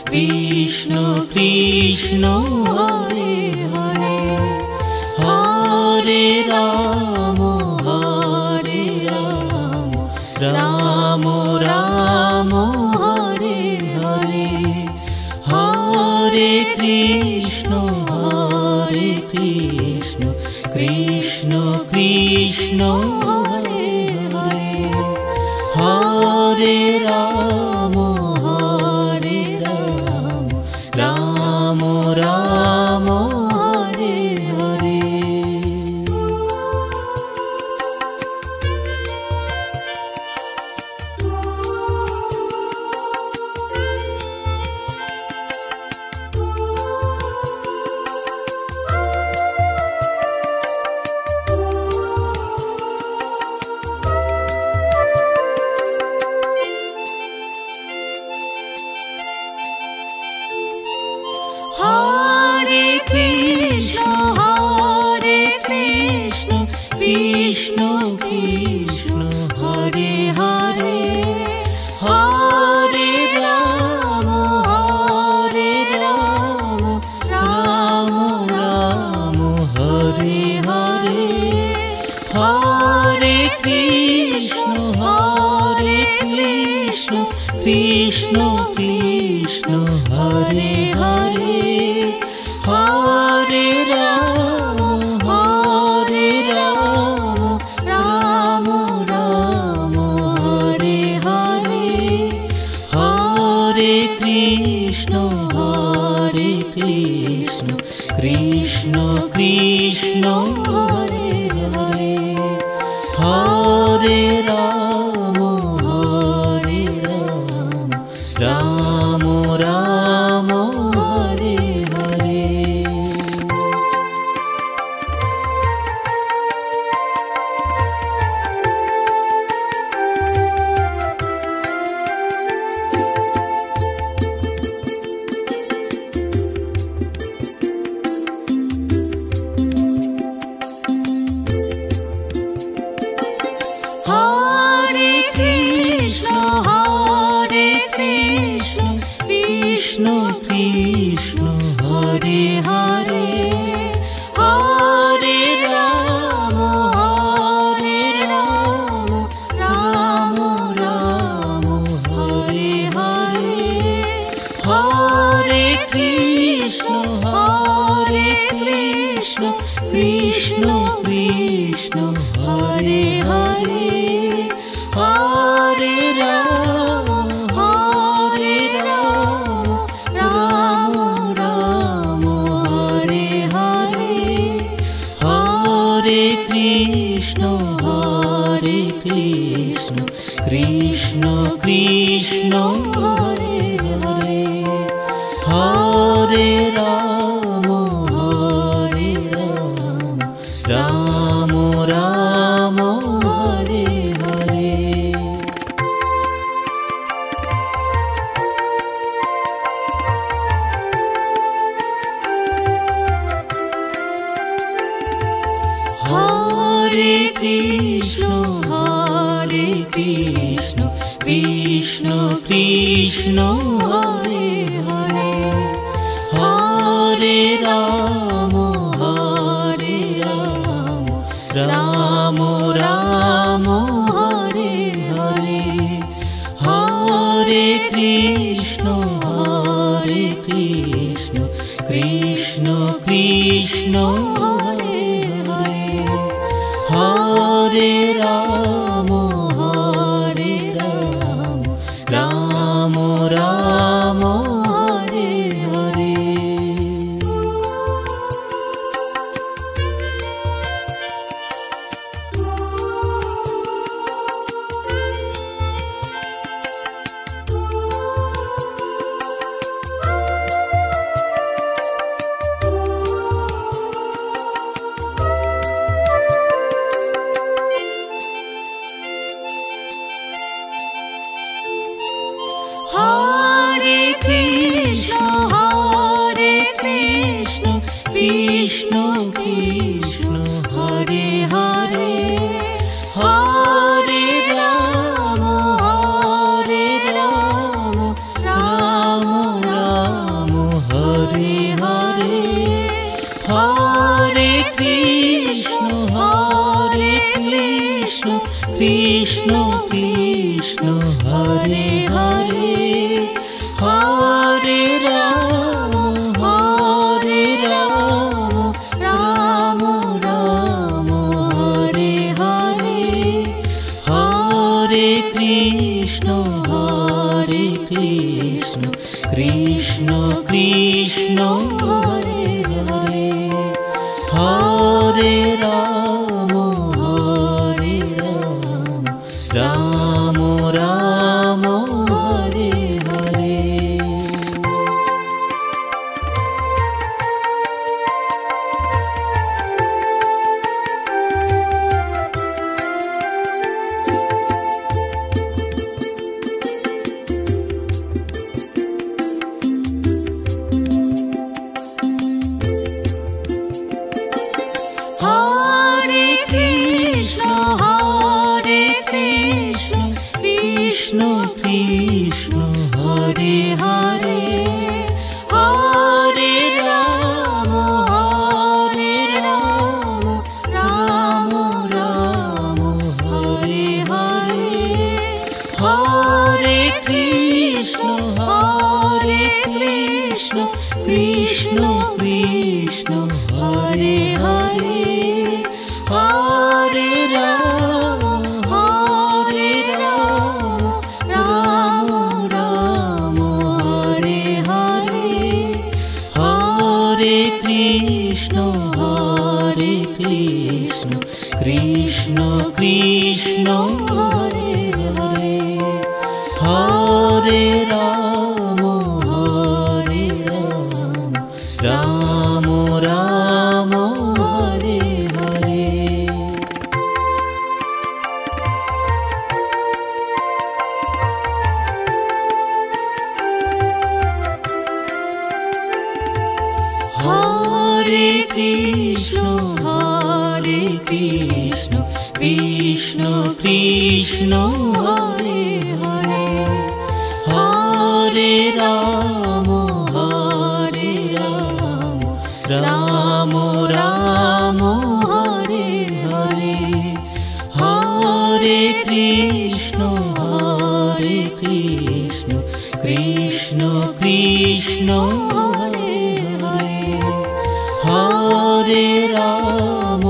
Krishna Krishna Hare Hare Hare Ram Ram Ram Hare Hare Hare Krishna Krishna Krishna Hare Hare Hare Ram Ram Ram Hare Hare. Hare Krishna Krishna Krishna Hare Hare Hare Ram Ram Ram Hare Hare Hare Krishna Krishna Krishna Hare Hare Hare Ram Ram Ram Hare Hare Hare Krishna Krishna Krishna Hare Hare Hare Ram Ram Ram Hare Hare. Hare Krishna Krishna Krishna Hare Hare Hare Ram Ram Ram Hare Hare Hare Krishna Krishna Krishna Hare Hare Hare Ram Ram Ram Hare Hare Hare Krishna Krishna Krishna Hare Hare Hare Ram Ram Ram Hare Hare. Hare Krishna Krishna Krishna Hare Hare Hare Ram Ram Ram Hare Hare Hare Krishna Krishna Krishna Hare Hare Hare Ram Ram Ram Hare Hare. Krishna Krishna Hare Hare Hare Ram Ram Ram Hare Hare Hare Krishna Krishna Krishna Hare Hare Hare Ram Ram Ram Hare Hare. Krishna Krishna Hare Hare Hare Ram Ram Ram Hare Hare Hare Krishna Krishna Krishna Hare Hare Hare Ram Ram Hare Hare Hare Krishna Krishna Krishna Hare Hare Hare Ram Ram Ram Hare Hare. Hare Krishna Krishna Krishna Hare Hare Hare Ram Ram Ram Hare Hare Hare Krishna Krishna Krishna Hare Hare Hare Ram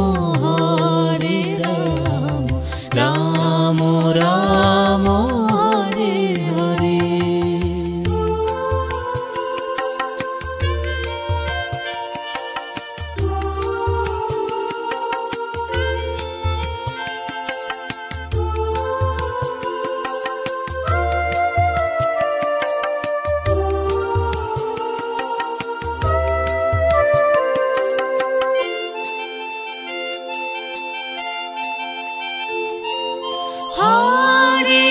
Ram Ram Hare Hare. Hare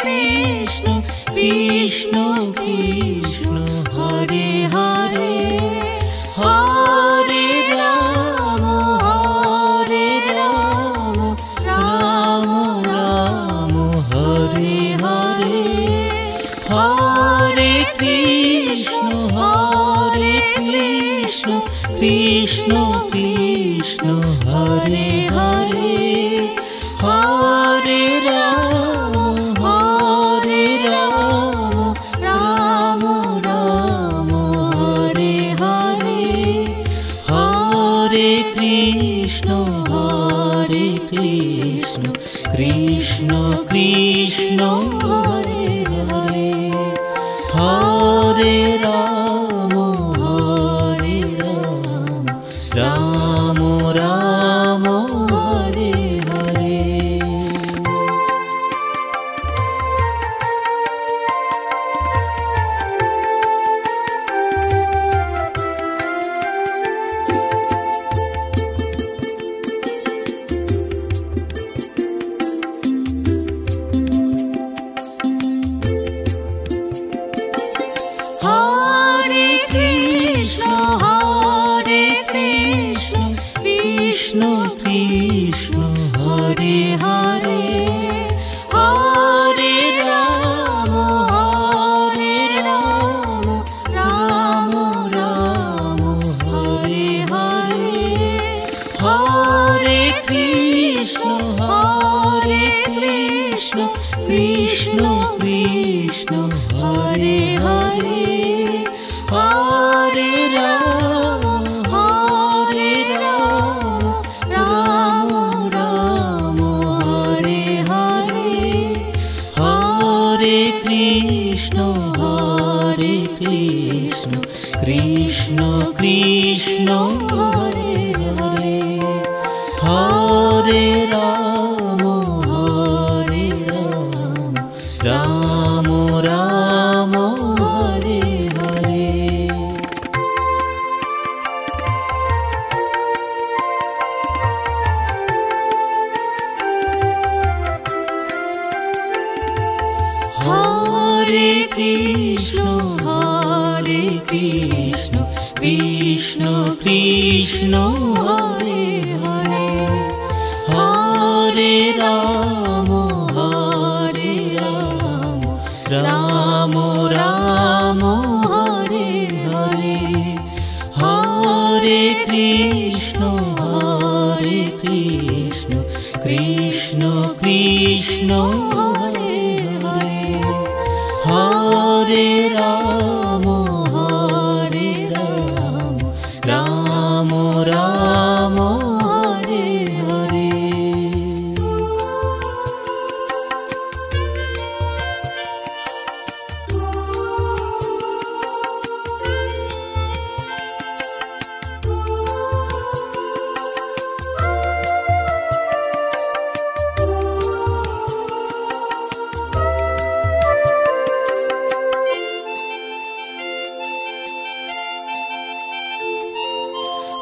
Krishna Krishna Krishna Hare Hare Hare Ram Ram Ram Hare Hare Hare Krishna Krishna Krishna Hare Hare Hare Ram Ram Ram Hare Hare Hare Krishna Krishna Krishna Hare Hare Hare Ram Ram Ram Hare Hare. Krishna Hare Hare Hare Ram Ram Ram Hare Hare Hare Krishna Krishna Krishna Hare Hare Hare Ram Ram Ram Hare Hare. Hare Krishna Krishna Krishna Hare Hare Hare Ram Ram Ram Hare Hare Hare Krishna Krishna Krishna Hare Hare Hare Ram Ram Ram Hare Hare.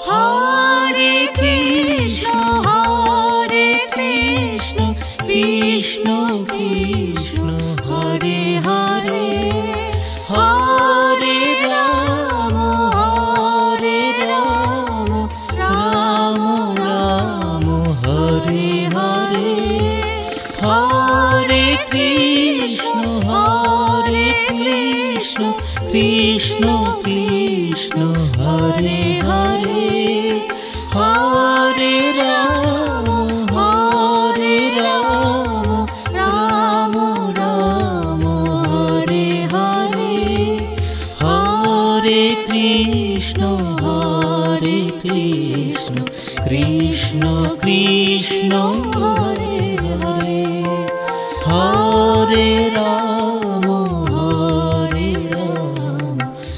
Hare Krishna Krishna Krishna Hare Hare Hare Ram Ram Ram Hare Hare Hare Krishna Krishna Krishna Hare Hare Hare Ram Ram Ram Hare Hare Hare Krishna Krishna Krishna Hare Hare Hare Ram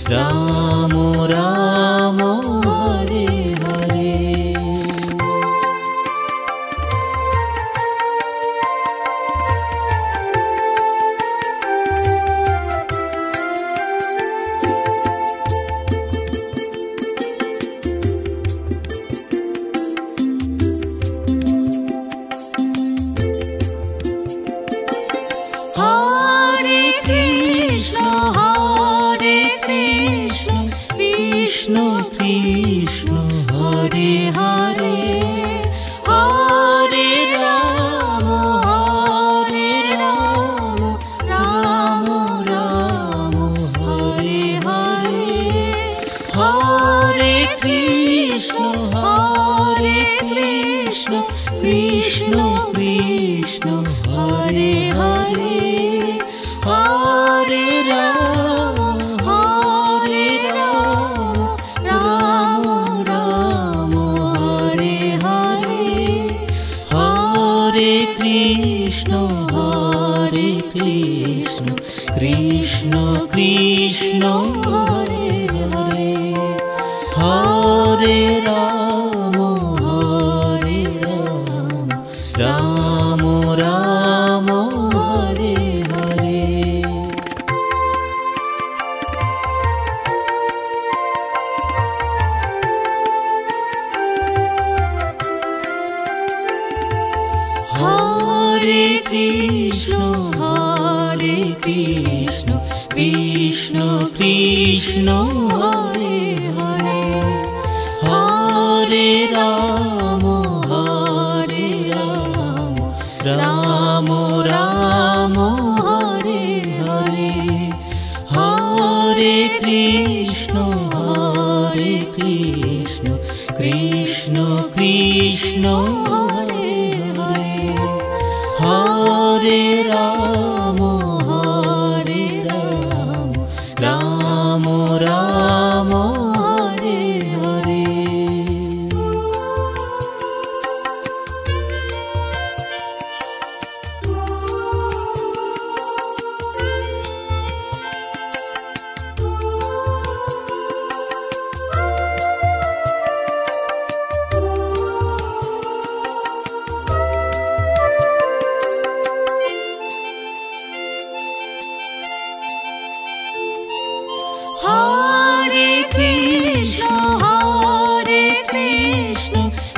Ram Ram Hare Hare. Hare Krishna Krishna Krishna Hare Hare Hare Ram Ram Ram Hare Hare Hare Krishna Krishna Krishna Hare Hare Hare Ram Ram Ram Hare Hare Hare Krishna Krishna Krishna Hare Hare Hare Ram Ram Ram Hare Hare. Hare Krishna Krishna Krishna Hare Hare Hare Ram Ram Ram Hare Hare Hare Krishna Krishna Krishna Hare Hare Hare Ram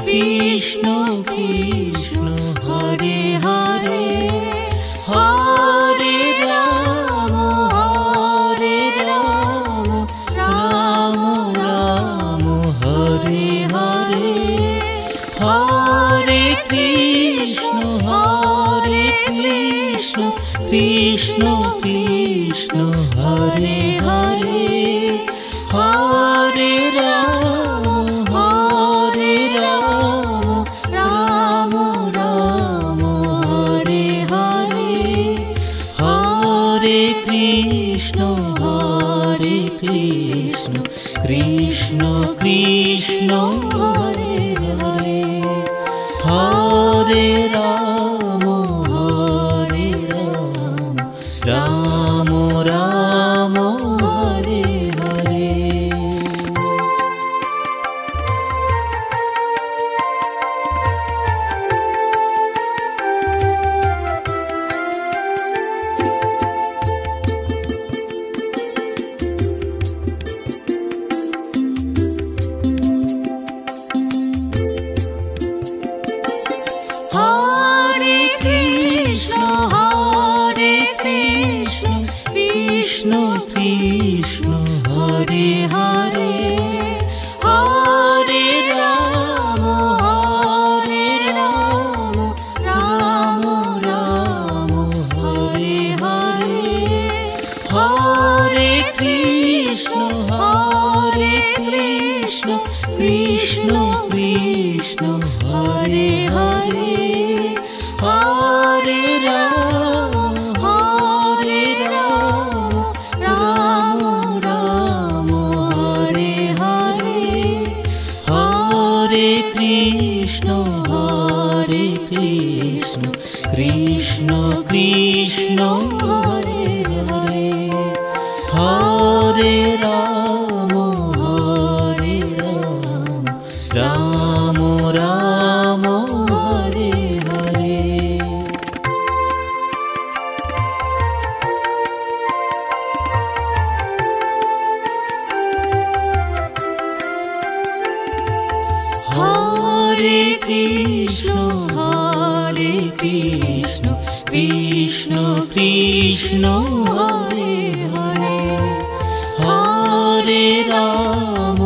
Krishna Krishna Hare Hare Hare Ram Ram Ram Hare Hare Hare Krishna Krishna Krishna Hare Hare Hare Ram Ram Ram Hare Hare Hare Krishna Krishna Krishna Hare Hare Hare Ram Ram Ram Hare Hare. Hare Krishna Krishna Krishna Hare Hare Hare Ram Ram Ram Hare Hare Hare Krishna Krishna Krishna Hare Hare Hare Ram Ram Ram Hare Hare Hare Krishna Krishna Krishna Hare Hare Hare Ram Ram Ram Hare Hare. Hare Krishna Krishna Krishna Hare Hare Hare Ram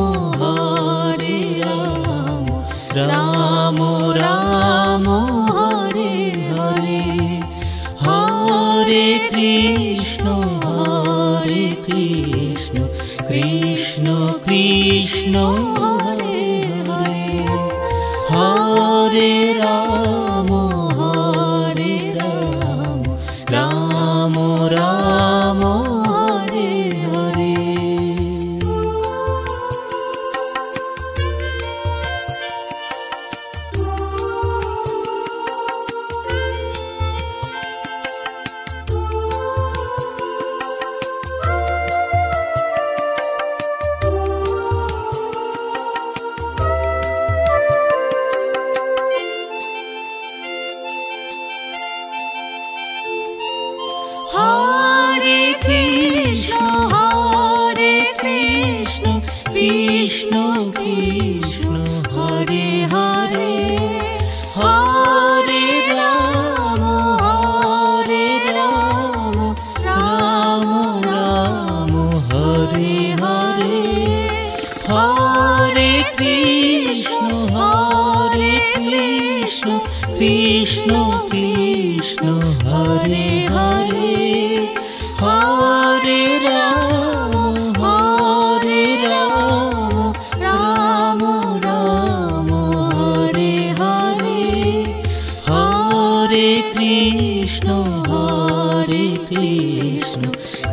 Ram Ram Hare Hare Hare Krishna Krishna Krishna Hare Hare Hare Ram Ram Ram Hare Hare. Hare Krishna Krishna Krishna Hare Hare Hare Ram Ram Ram Hare Hare Hare Krishna Krishna Krishna Hare Hare Hare Ram Ram Ram Hare Hare Hare Krishna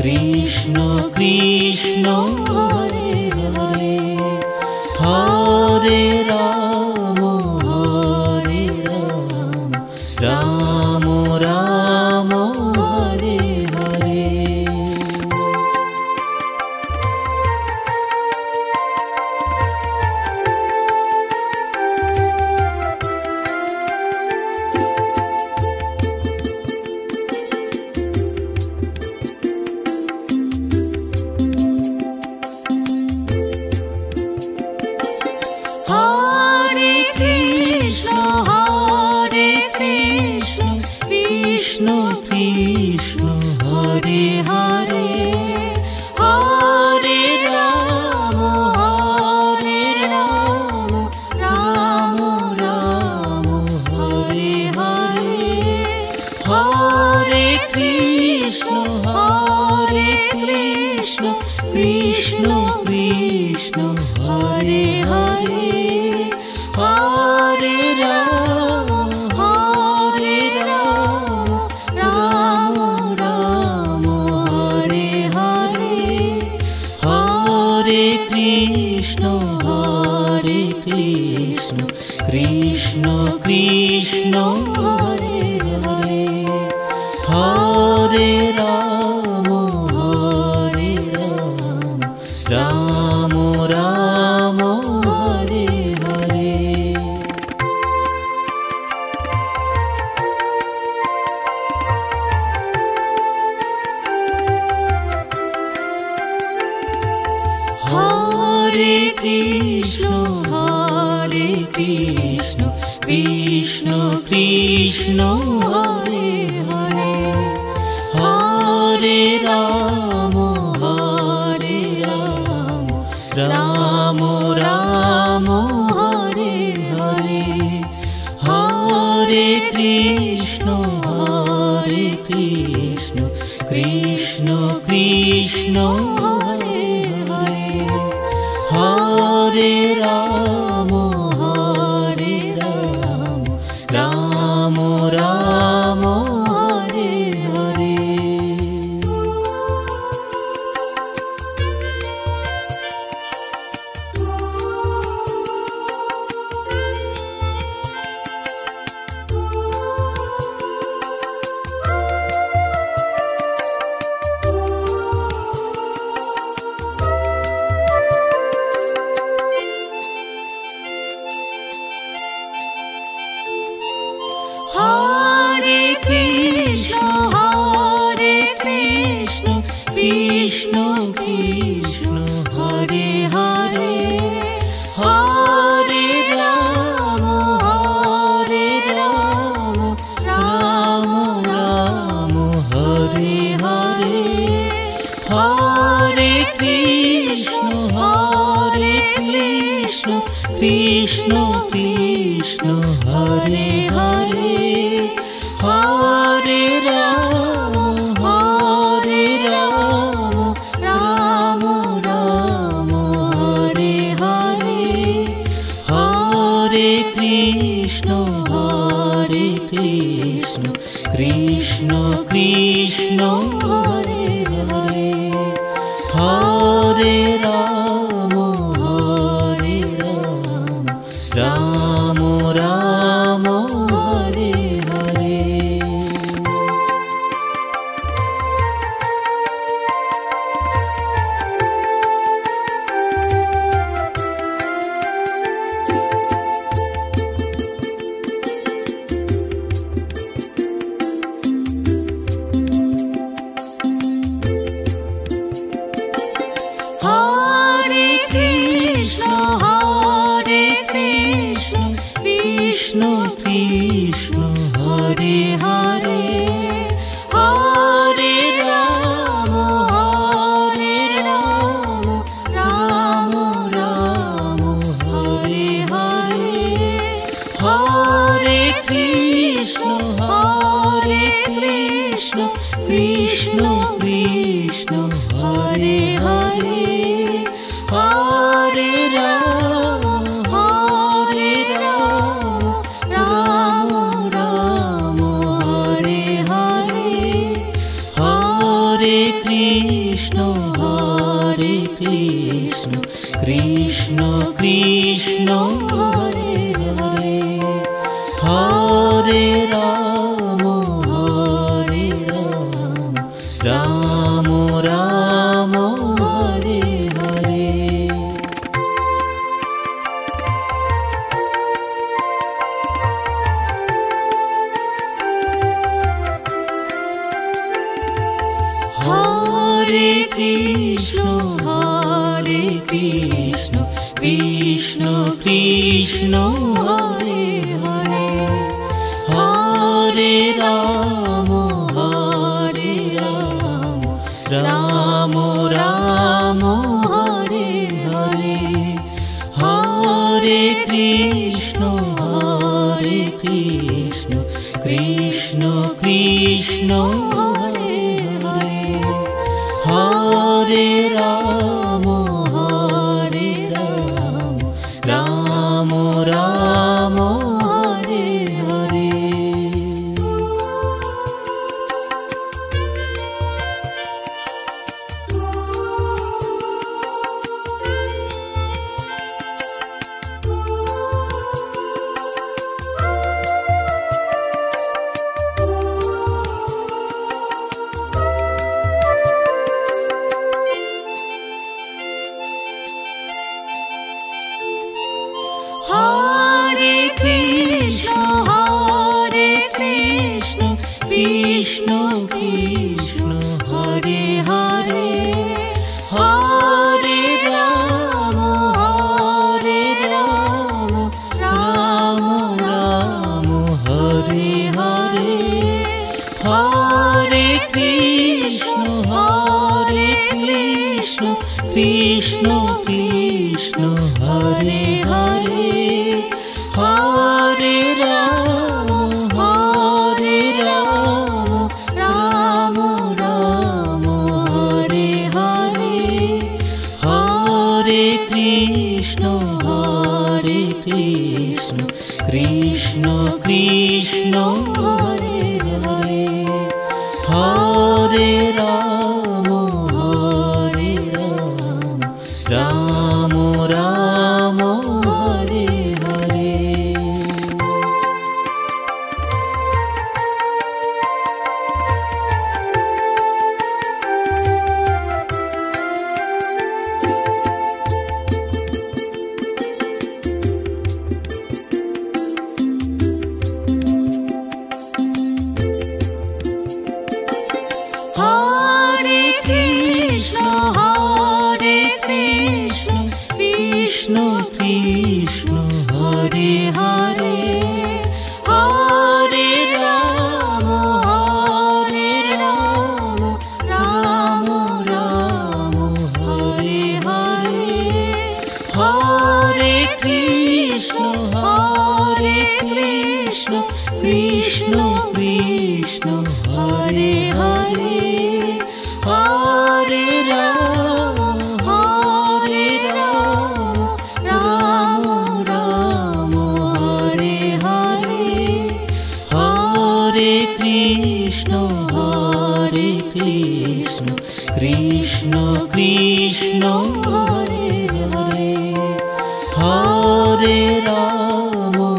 Krishna Krishna Hare Hare Hare Ram Ram Ram Hare Hare. Krishna Krishna Hare Hare Hare Ram Ram Ram Hare Hare Hare Krishna Krishna Krishna Hare Hare Hare Ram Ram Ram Hare Hare. Hare Krishna Krishna Krishna Hare Hare Hare Ram Ram Ram Hare Hare Hare Krishna Krishna Krishna Hare Hare Hare Ram Ram Ram Hare Hare. Hare Krishna Krishna Krishna Hare Hare Hare Ram Ram Ram Hare Hare Hare Krishna Krishna Krishna Hare Hare Hare Ram Ram Ram Hare Hare Hare Krishna Krishna Krishna Hare Hare Hare Ram Ram Ram Hare Hare. Hare Krishna Krishna Krishna Hare Hare Hare Ram Ram Ram Hare Hare Hare Krishna Krishna Krishna Hare Hare Hare Ram Ram Ram Hare Hare Hare Krishna Krishna Krishna Hare Hare Hare Ram Ram Ram Hare Hare. Hare Krishna Krishna Krishna Hare Hare Hare Ram Ram Ram Hare Hare Hare Krishna Krishna Krishna Hare Hare Hare Hare Rama, Hare Rama, Rama Rama, Hare Hare. Hare Krishna, Krishna Krishna, Hare Hare, Hare Rama, Rama Rama, Hare Hare, Hare Krishna, Krishna Krishna, Hare Hare, Hare Rama, Rama Rama, Hare Hare, Hare Krishna, Krishna Krishna, Hare Hare, Hare Rama, Rama Rama, Hare Hare. Hare Krishna, Krishna Krishna, Hare Hare, Hare Rama, Rama Rama, Hare Hare, Hare Krishna, Krishna Krishna, Hare Hare, Hare Rama, Rama Rama, Hare Hare, Hare Krishna, Krishna Krishna, Hare Hare, Hare Rama,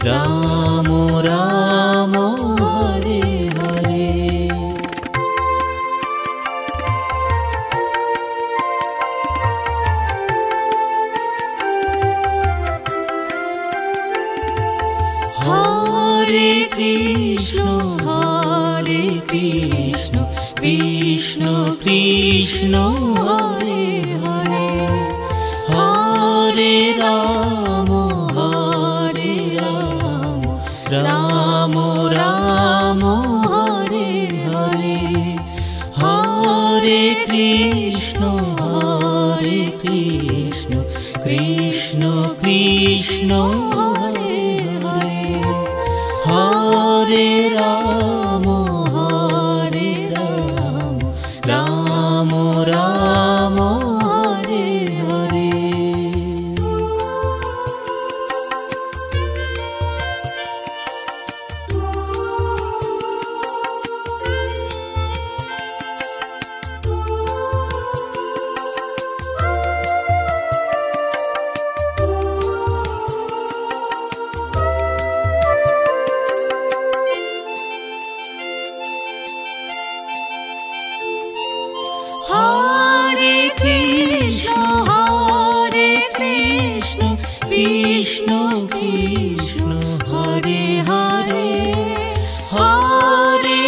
Rama Rama, Hare Hare. Hare Krishna, Krishna Krishna, Hare Hare, Hare Rama, Rama Rama, Hare Hare, Hare Krishna, Krishna Krishna, Hare Hare, Hare Rama, Rama Rama, Hare Hare. Hare Krishna, Krishna Krishna, Hare Hare, Hare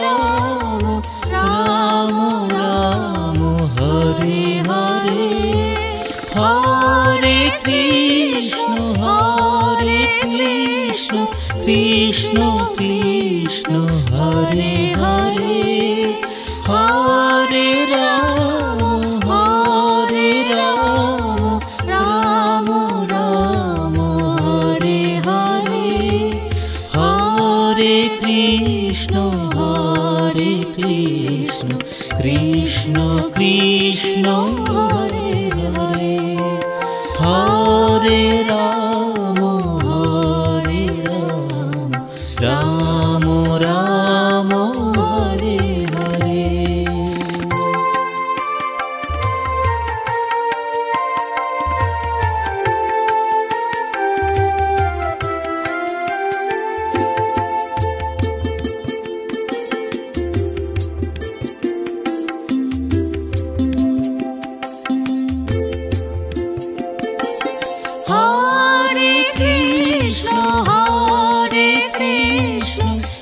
Rama, Rama Rama, Hare Hare, Hare Krishna, Krishna Krishna, Hare Hare, Hare Rama, Rama Rama, Hare Hare, Hare Krishna. Krishna Hare Krishna Krishna Krishna Hare Hare Hare Ram Ram Ram Hare Hare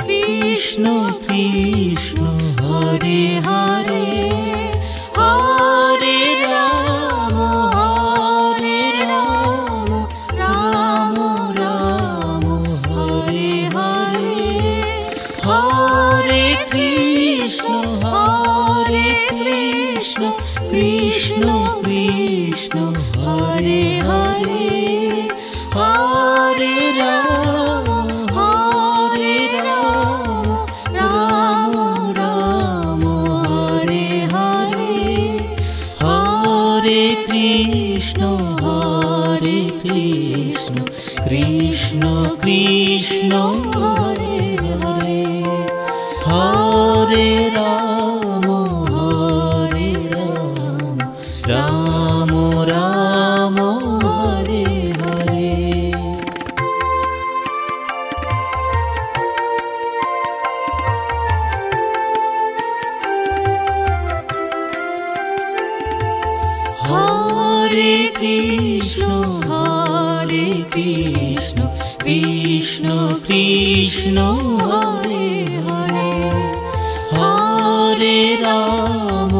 Krishna Krishna Hare Hare Hare Ram Ram Ram Hare Hare Hare Krishna Krishna Krishna Hare Hare Hare Ram Ram Ram Hare Hare Hare Krishna Krishna Krishna Hare Hare Hare Ram Ram Ram Hare Hare Hare Krishna Krishna Krishna Hare Hare Hare Ram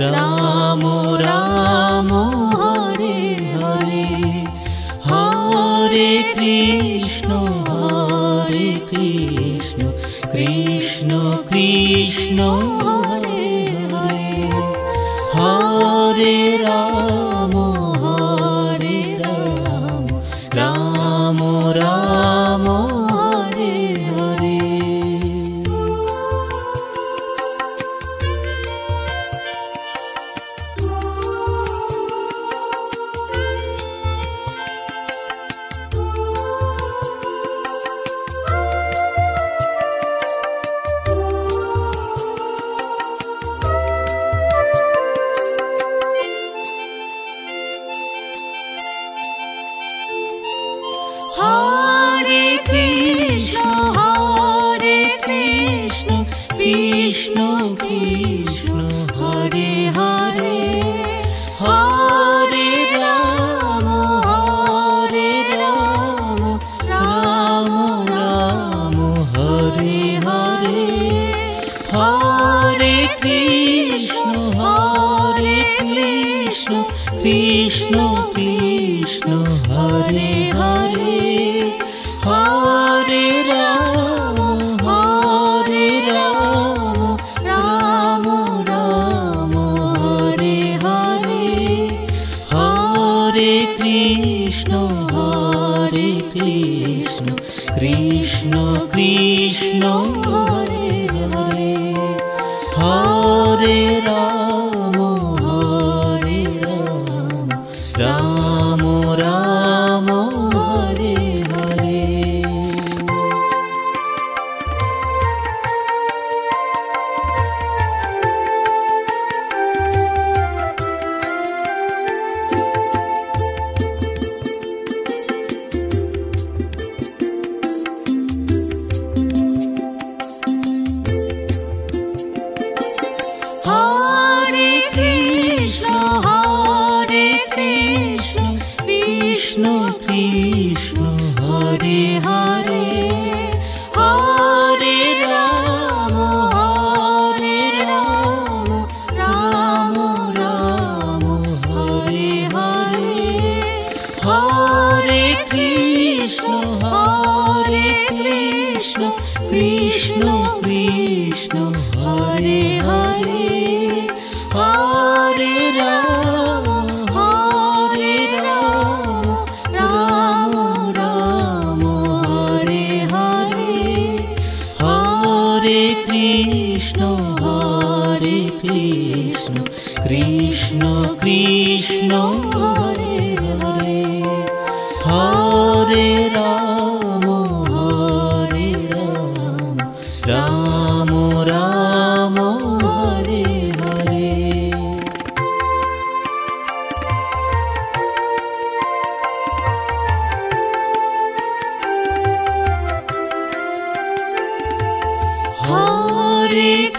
Ram Ram Hare Hare Hare Krishna Krishna Krishna Hare Hare Hare Ram Ram Ram Hare Hare Hare Krishna Krishna Krishna Hare Hare Hare Ram Ram Ram Hare Hare Hare Krishna Krishna Krishna Hare Hare Hare Ram Ram Ram Hare Hare Hare Krishna Krishna Krishna Hare Hare Hare Ram Ram Ram Hare Hare Hare Krishna Krishna Krishna Hare Hare Hare Ram Ram Ram Hare Hare Hare Krishna Krishna Krishna Hare Hare Hare Ram Ram Ram Hare Hare Hare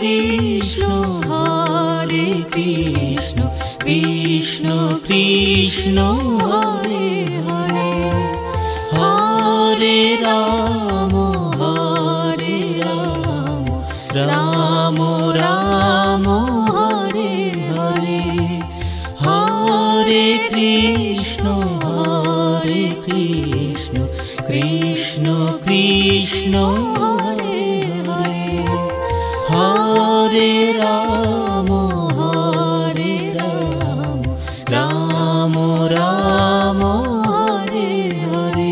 Krishna, Krishna Krishna, Hare Hare, Hare Rama, Rama Rama, Hare Hare, Hare Krishna, Krishna Krishna, Hare Hare, Hare Rama, Rama Rama, Hare Hare.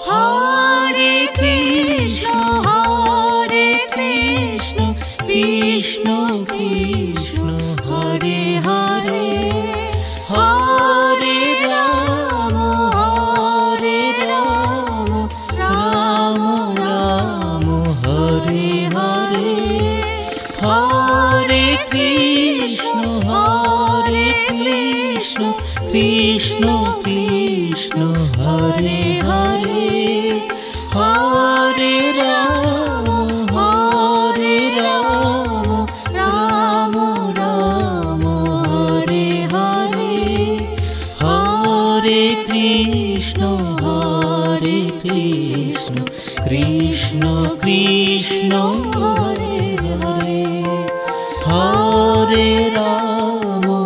Hare Krishna, Krishna Krishna, Hare Hare, Hare Rama, Rama Rama, Hare Hare, Hare Krishna, Krishna Krishna, Hare Hare, Hare Rama, Rama Rama, Hare Hare, Hare Krishna, Krishna Krishna, Hare Hare, Hare Rama,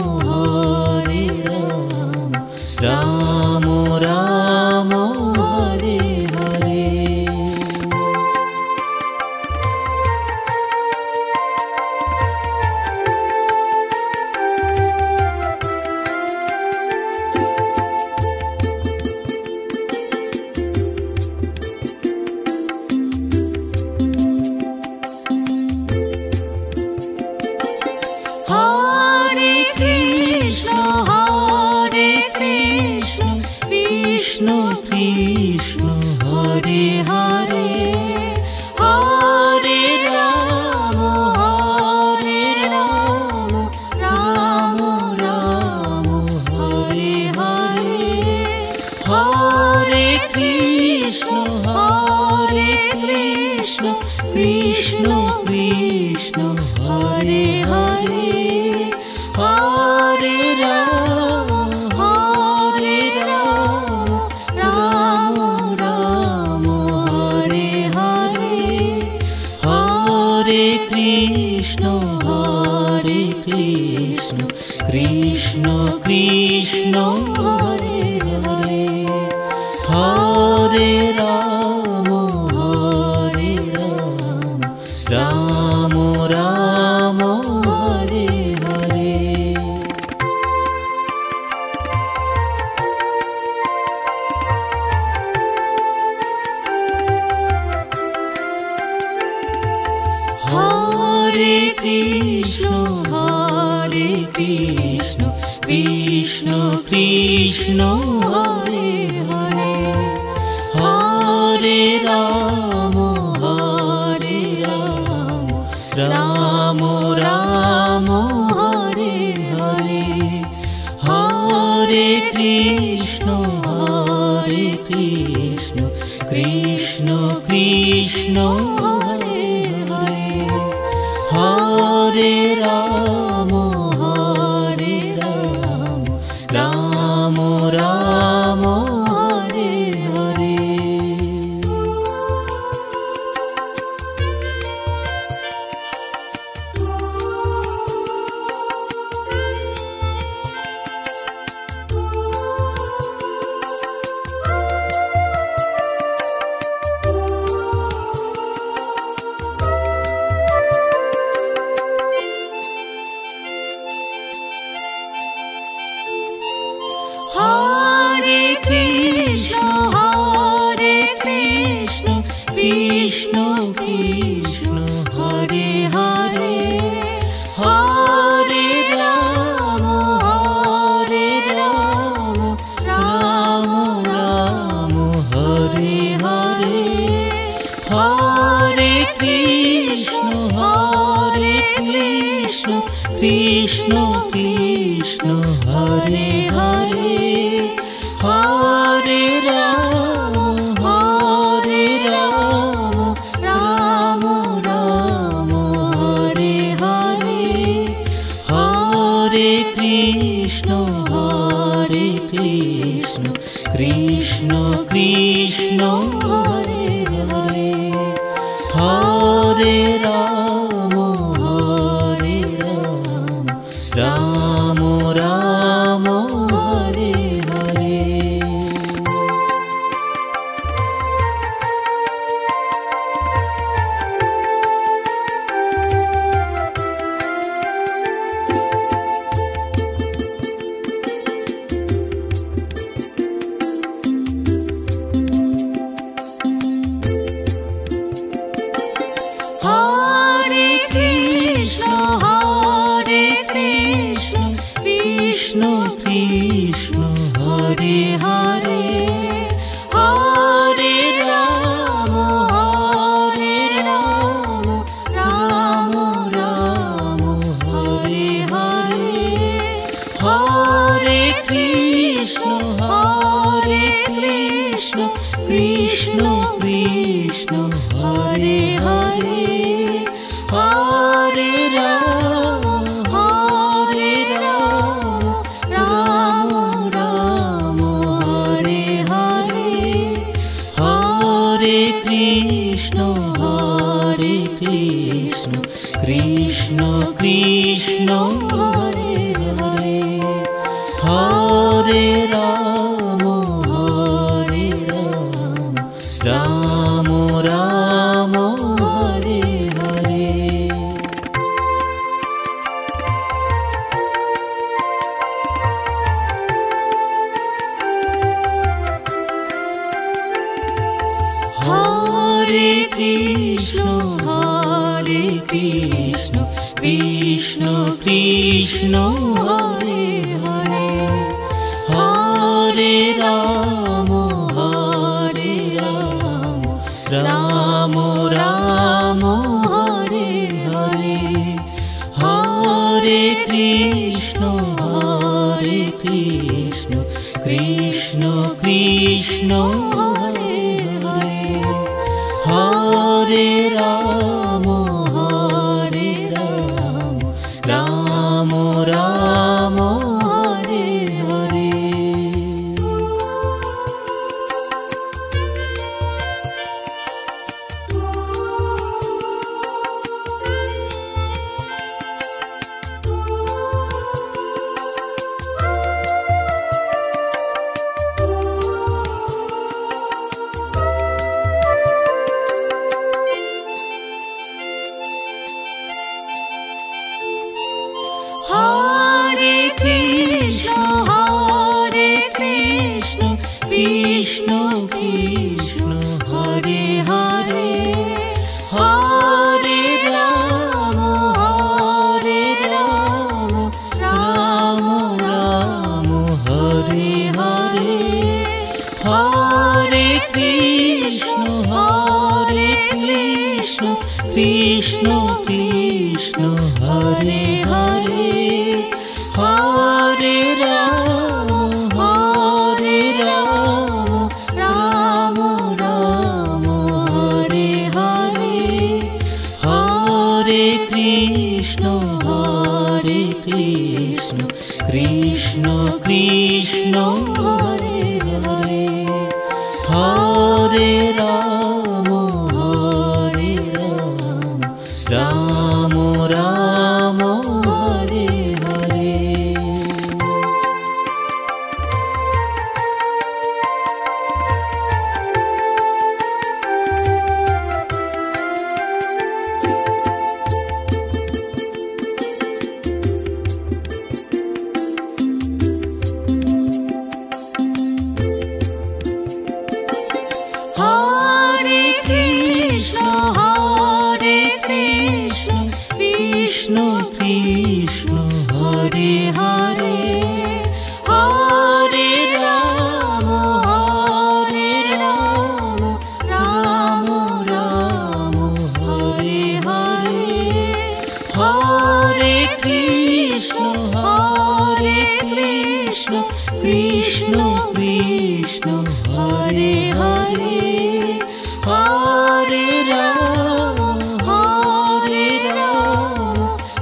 Rama Rama, Hare Hare. Hare Krishna, Krishna Krishna, Hare Hare, Hare Rama, Rama Rama, Hare Hare, Hare Krishna, Krishna Krishna, Hare Hare, Hare Rama, Rama Rama, Hare Hare, Hare Krishna, Krishna Krishna, Hare Hare, Hare Rama, Rama Rama, Hare Hare. Hare Krishna, Krishna Krishna, Hare Hare, Hare Rama, Rama Rama, Hare Hare, Hare Krishna, Krishna Krishna, Hare Hare, Hare Rama, Rama Rama, Hare Hare. Hare Rama, Krishna Krishna Hare Hare Hare Ram Ram Ram Hare Hare Hare Krishna Krishna Krishna Hare Hare Hare Ram Ram Ram Hare Hare. Hare Krishna Krishna Krishna Hare Hare Hare Ram Ram Ram Hare Hare Hare Krishna Krishna Krishna Hare Hare Hare Ram Ram Ram Hare Hare Hare Krishna Krishna Krishna Hare Hare Hare Ram Ram Ram Hare Hare. Hare Krishna Krishna Krishna Hare Hare Hare Ram Ram Ram Hare Hare Hare Krishna Krishna Krishna Hare Hare Hare Ram Ram Ram Hare Hare. Hare Krishna Krishna Krishna Hare Hare Hare Ram Ram Ram Hare Hare Hare Krishna Krishna Krishna Hare Hare Hare Ram Ram Ram Hare Hare Hare Krishna Krishna Krishna Hare Hare Hare Ram Ram Ram Hare Hare. Hare Krishna Krishna Krishna Hare Hare Hare Ram Ram Ram Hare Hare Hare Krishna Hare Krishna Krishna Krishna Hare Hare Hare Ram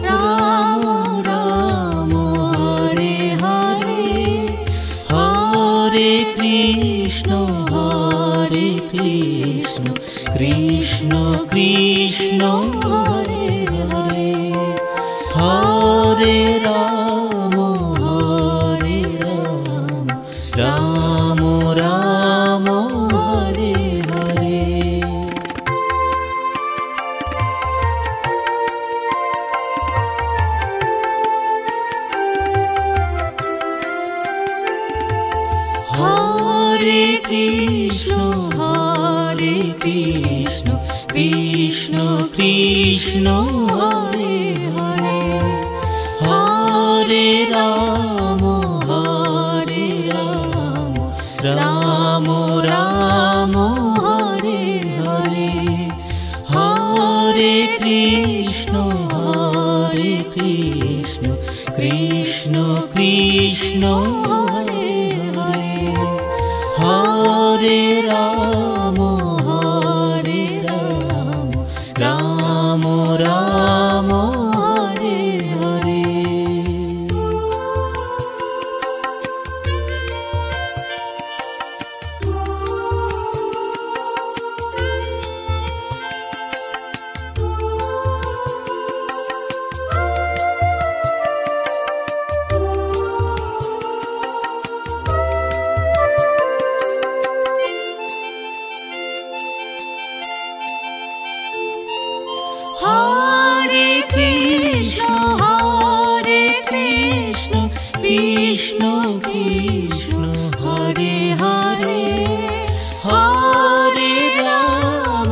Ram Ram Hare Hare Hare Krishna Krishna Krishna Hare Hare Hare Ram Ram Ram Hare Hare Hare Krishna Krishna Krishna Hare Hare Hare Ram Ram Ram Hare Hare Hare Krishna Krishna Krishna Hare Hare Hare Ram Ram Ram Hare Hare Hare Krishna Krishna Krishna Hare Hare Hare Ram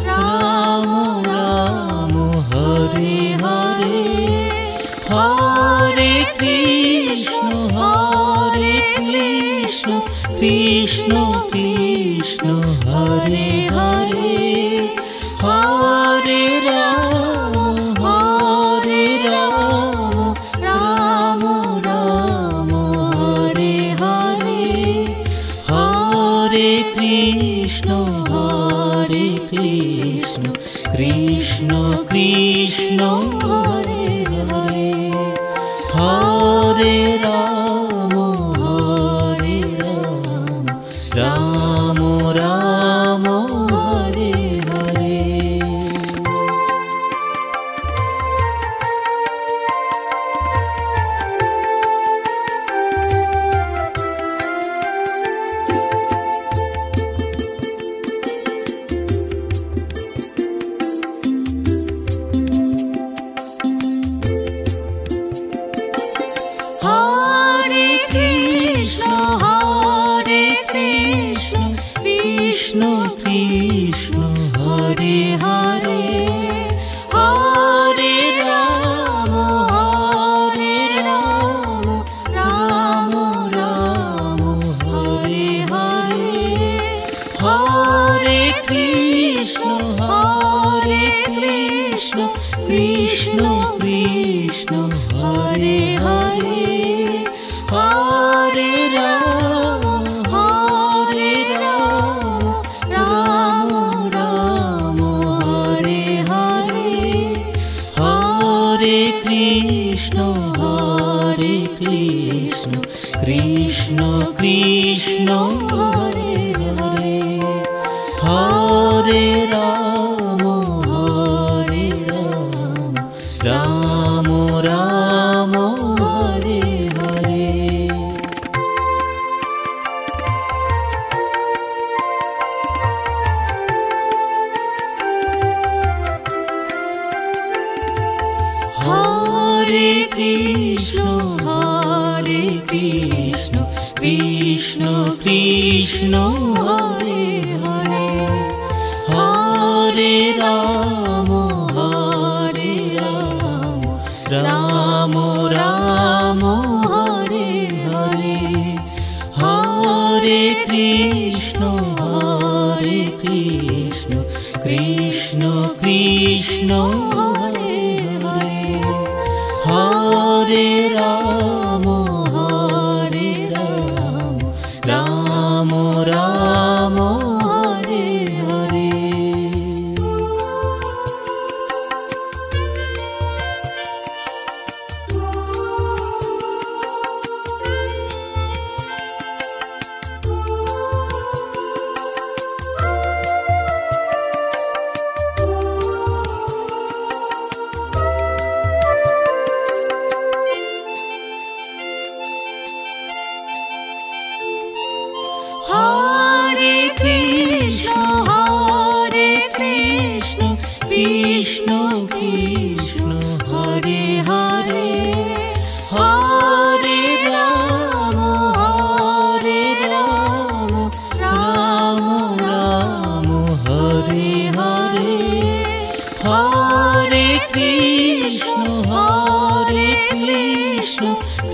Ram Ram Hare Hare Hare Krishna Krishna Krishna Hare Hare Hare Ram Ram Ram Hare Hare Hare Krishna Krishna Krishna Hare Hare Hare Ram Ram Ram Hare Hare Hare Krishna Krishna Krishna Hare Hare Hare Ram Ram Ram Hare Hare Hare Krishna Krishna Krishna Hare Hare Hare Ram Ram Ram Hare Hare Hare Krishna Krishna Krishna Hare Hare Hare Ram Ram Ram Hare Hare Hare Krishna Krishna Krishna Hare Hare Hare Ram Ram Ram Hare Hare Hare Krishna Krishna Krishna Hare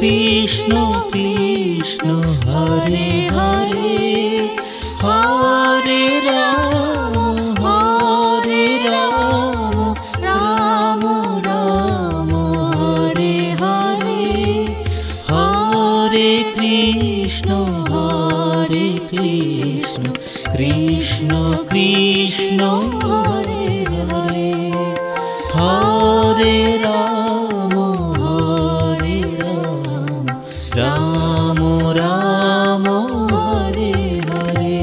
Krishna Krishna Hare Hare Hare Ram Ram Ram Hare Hare Hare Krishna Krishna Krishna Hare Hare Hare Ram Ram Ram Hare Hare.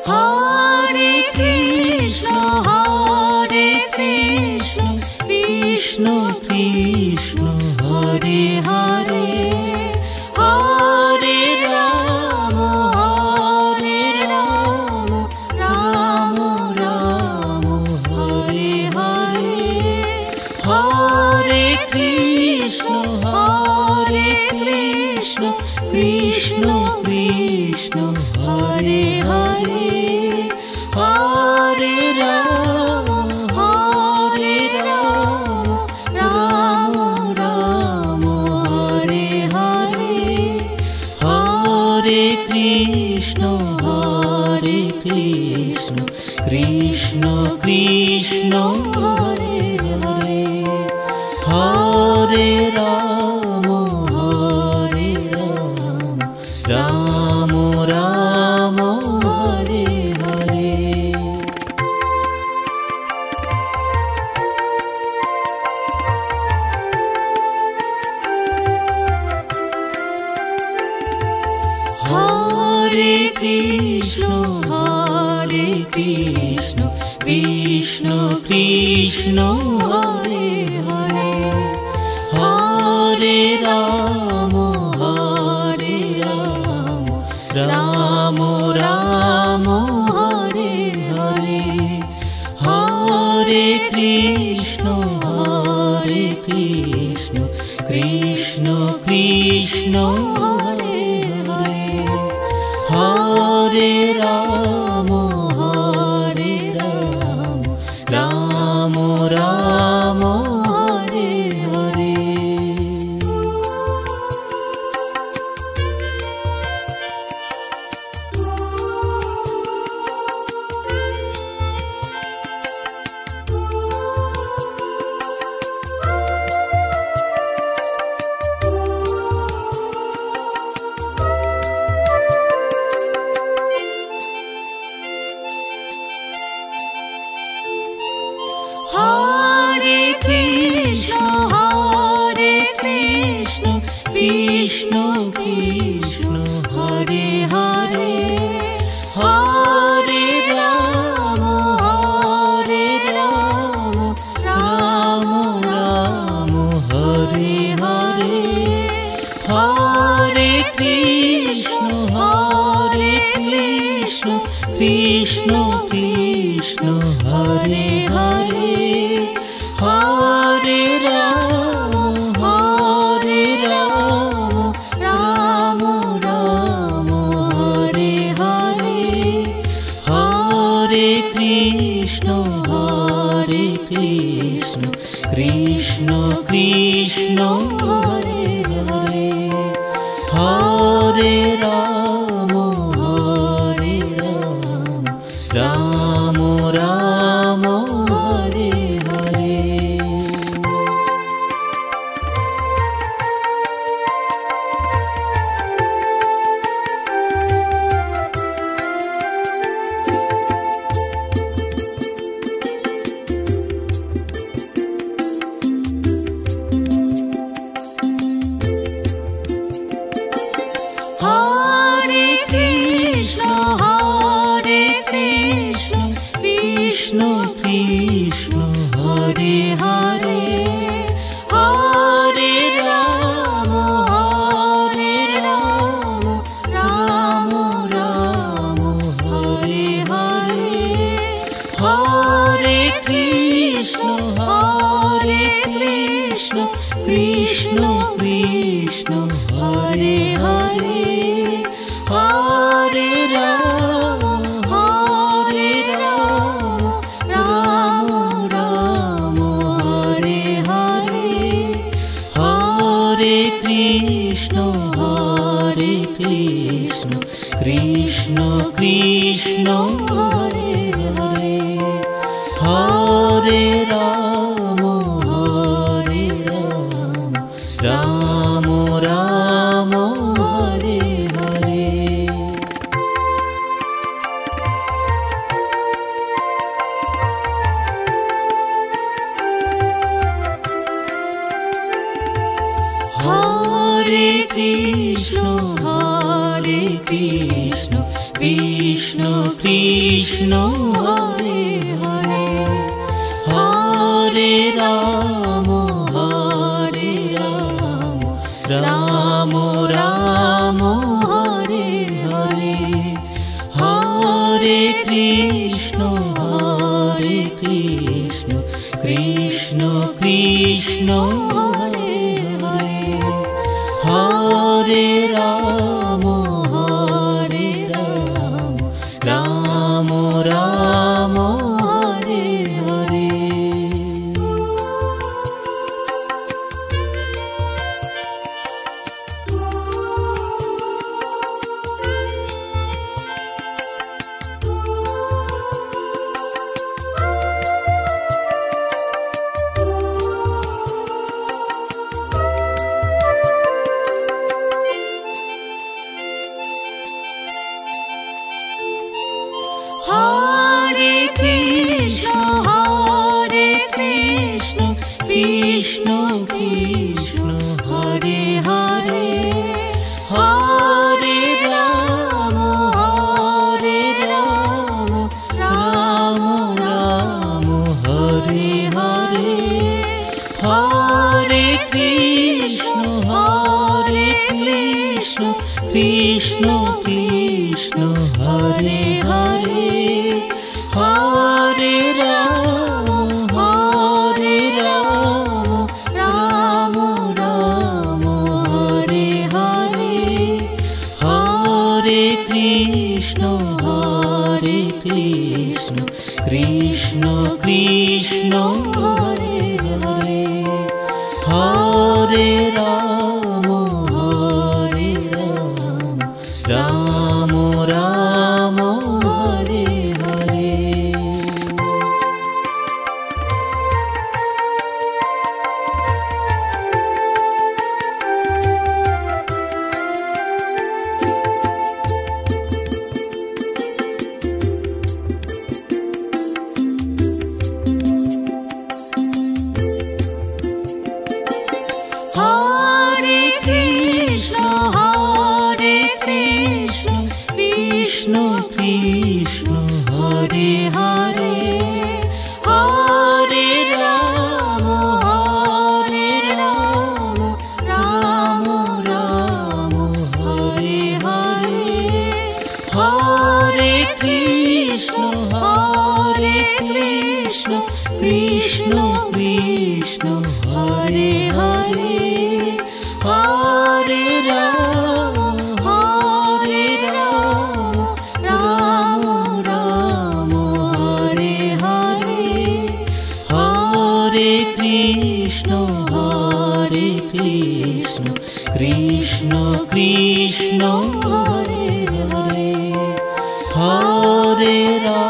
Hare Krishna Krishna Krishna Hare Hare Hare Ram Ram Ram Hare Hare Hare Krishna Krishna Krishna Hare Hare Hare Ram Ram Ram Hare Hare Hare Krishna Krishna Krishna Hare Hare Hare Ram Ram Ram Hare Hare. Hare Krishna Krishna Krishna Hare Hare Hare Ram Ram Ram Hare Hare Hare Krishna Krishna Krishna Hare Hare Hare Ram Ram Ram Hare Hare. Hare Krishna Krishna Krishna Hare Hare Hare Ram Ram Ram Hare Hare Hare Krishna Krishna Krishna Hare Hare Hare Ram Ram Ram Hare Hare Hare Krishna Krishna Krishna Hare Hare Hare Ram Ram Ram Hare Hare. Krishna Hare Hare Hare Ram Ram Ram Hare Hare Hare Krishna Krishna Krishna Hare Hare Hare Ram Ram Ram Hare Hare Hare Krishna Krishna Krishna Hare Hare Hare Ram Ram Ram Hare Hare Hare Krishna Krishna Krishna Hare Hare Hare Ram Ram Ram Hare Hare Hare Krishna Krishna Krishna Hare Hare Hare Ram Ram Ram Hare Hare Hare Krishna Krishna Krishna Hare Hare Hare Ram Ram Ram Hare Hare Hare Krishna Krishna Krishna Hare Hare Hare Ram Ram Ram Hare Hare Hare Krishna Krishna Krishna Hare Hare Hare Ram Ram Ram Hare Hare Hare Krishna Krishna Krishna Hare Hare Hare Ram